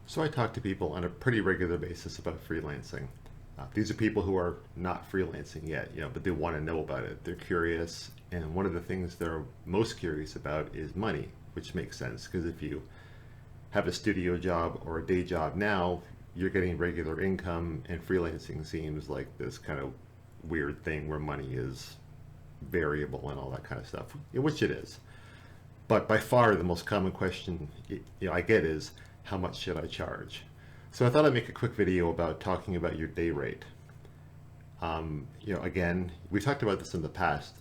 So I talk to people on a pretty regular basis about freelancing. These are people who are not freelancing yet, but they want to know about it. They're curious, and one of the things they're most curious about is money, which makes sense because if you have a studio job or a day job now, you're getting regular income, and freelancing seems like this kind of weird thing where money is variable and all that kind of stuff, which it is. But by far the most common question I get is, how much should I charge? So I thought I'd make a quick video about talking about your day rate. Again, we talked about this in the past.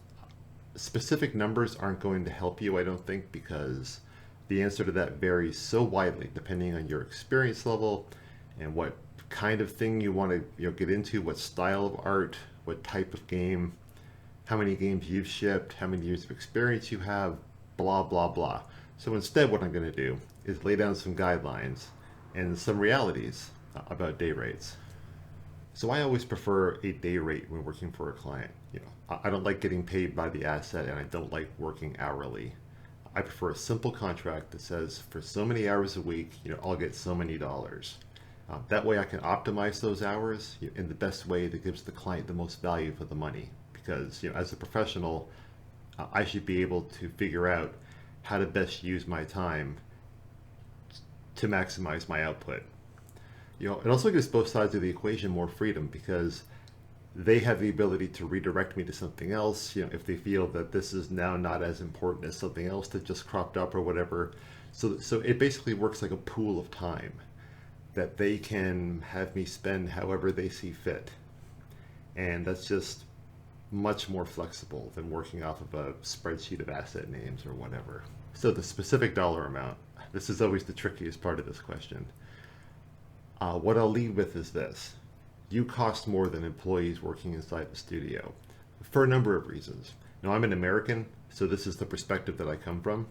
Specific numbers aren't going to help you, I don't think, because the answer to that varies so widely depending on your experience level and what kind of thing you want to get into, what style of art, what type of game, how many games you've shipped, how many years of experience you have, blah, blah, blah. So instead, what I'm going to do is lay down some guidelines and some realities about day rates. So I always prefer a day rate when working for a client. I don't like getting paid by the asset, and I don't like working hourly. I prefer a simple contract that says for so many hours a week, I'll get so many dollars. That way I can optimize those hours in the best way that gives the client the most value for the money. Because as a professional, I should be able to figure out how to best use my time to maximize my output. It also gives both sides of the equation more freedom because they have the ability to redirect me to something else, if they feel that this is now not as important as something else that just cropped up or whatever. So it basically works like a pool of time that they can have me spend however they see fit. And that's just much more flexible than working off of a spreadsheet of asset names or whatever. So the specific dollar amount, this is always the trickiest part of this question. What I'll lead with is this. You cost more than employees working inside the studio for a number of reasons. Now, I'm an American, so this is the perspective that I come from,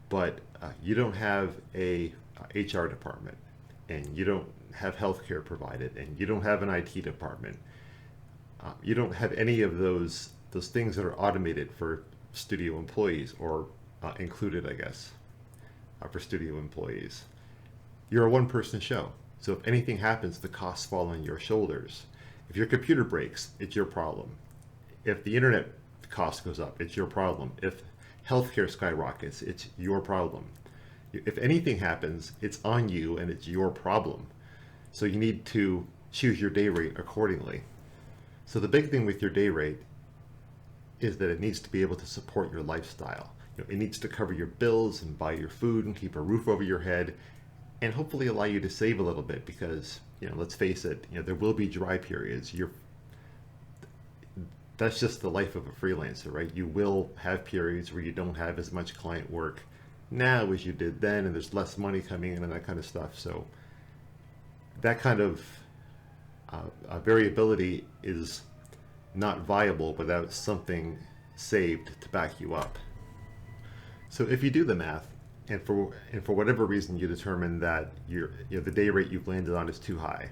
but you don't have a HR department, and you don't have healthcare provided, and you don't have an IT department. You don't have any of those things that are automated for studio employees, or included, I guess, for studio employees. You're a one-person show. So if anything happens, the costs fall on your shoulders. If your computer breaks, it's your problem. If the internet cost goes up, it's your problem. If healthcare skyrockets, it's your problem. If anything happens, it's on you and it's your problem. So you need to choose your day rate accordingly. So the big thing with your day rate is that it needs to be able to support your lifestyle. It needs to cover your bills and buy your food and keep a roof over your head, and hopefully allow you to save a little bit because, let's face it, there will be dry periods. That's just the life of a freelancer, right? You will have periods where you don't have as much client work now as you did then, and there's less money coming in and that kind of stuff. So that kind of variability is not viable without something saved to back you up. So if you do the math, and for whatever reason you determine that the day rate you've landed on is too high,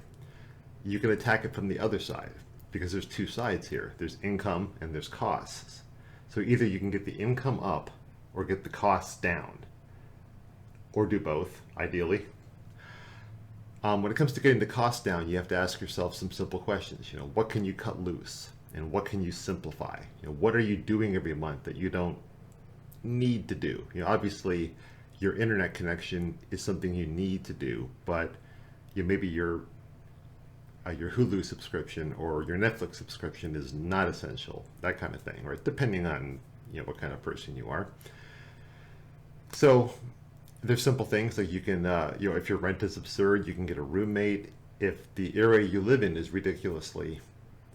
you can attack it from the other side because there's two sides here. There's income and there's costs. So either you can get the income up or get the costs down, or do both, ideally. When it comes to getting the costs down, you have to ask yourself some simple questions. What can you cut loose and what can you simplify? What are you doing every month that you don't need to do? Obviously, your internet connection is something you need to do, but maybe your Hulu subscription or your Netflix subscription is not essential. That kind of thing, right? Depending on what kind of person you are. So there's simple things like you can, if your rent is absurd, you can get a roommate. If the area you live in is ridiculously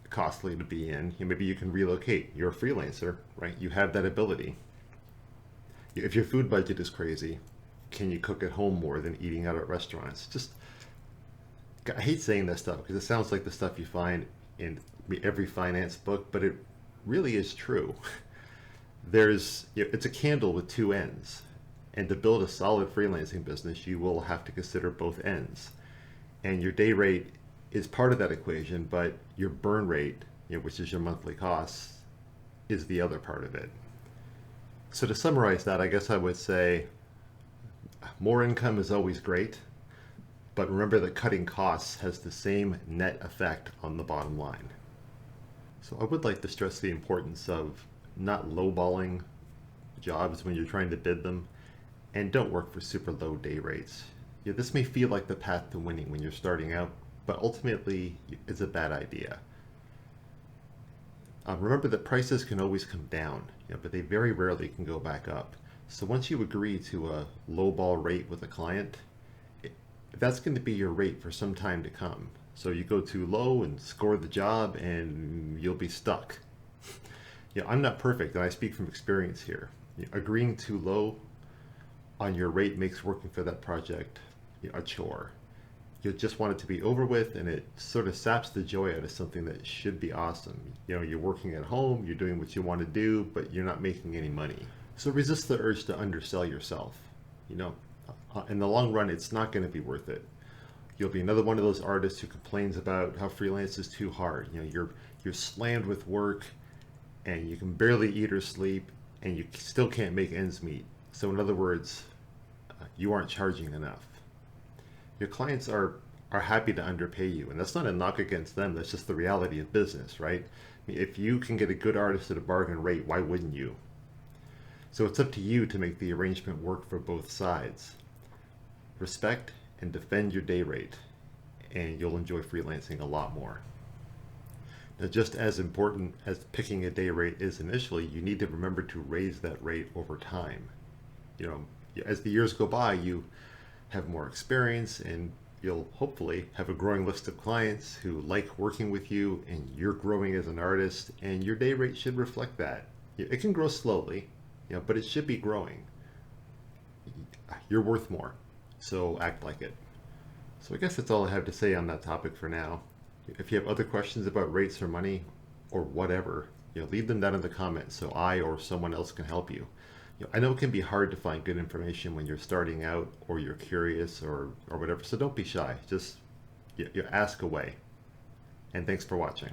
costly to be in, maybe you can relocate. You're a freelancer, right? You have that ability. If your food budget is crazy, can you cook at home more than eating out at restaurants? I hate saying this stuff because it sounds like the stuff you find in every finance book, but it really is true. It's a candle with two ends. And to build a solid freelancing business, you will have to consider both ends. And your day rate is part of that equation, but your burn rate, which is your monthly costs, is the other part of it. So to summarize that, I guess I would say more income is always great, But remember that cutting costs has the same net effect on the bottom line. So I would like to stress the importance of not lowballing jobs when you're trying to bid them, and don't work for super low day rates. Yeah, this may feel like the path to winning when you're starting out, but ultimately it's a bad idea. Remember that prices can always come down, but they very rarely can go back up. So once you agree to a lowball rate with a client, that's going to be your rate for some time to come. So you go too low and score the job and you'll be stuck. I'm not perfect and I speak from experience here. Agreeing too low on your rate makes working for that project a chore. You just want it to be over with, and it sort of saps the joy out of something that should be awesome. You're working at home, you're doing what you want to do, but you're not making any money. So resist the urge to undersell yourself. In the long run, it's not going to be worth it. You'll be another one of those artists who complains about how freelance is too hard. You're slammed with work, and you can barely eat or sleep, and you still can't make ends meet. So in other words, you aren't charging enough. Your clients are happy to underpay you, and that's not a knock against them. That's just the reality of business, right? If you can get a good artist at a bargain rate, why wouldn't you? So it's up to you to make the arrangement work for both sides. Respect and defend your day rate, and you'll enjoy freelancing a lot more. Now, just as important as picking a day rate is initially, you need to remember to raise that rate over time. As the years go by, you have more experience, and you'll hopefully have a growing list of clients who like working with you, and you're growing as an artist, and your day rate should reflect that. It can grow slowly, but it should be growing. You're worth more, so act like it. So I guess that's all I have to say on that topic for now. If you have other questions about rates or money or whatever, leave them down in the comments so I or someone else can help you. I know it can be hard to find good information when you're starting out or you're curious or whatever, so don't be shy. Just ask away. And thanks for watching.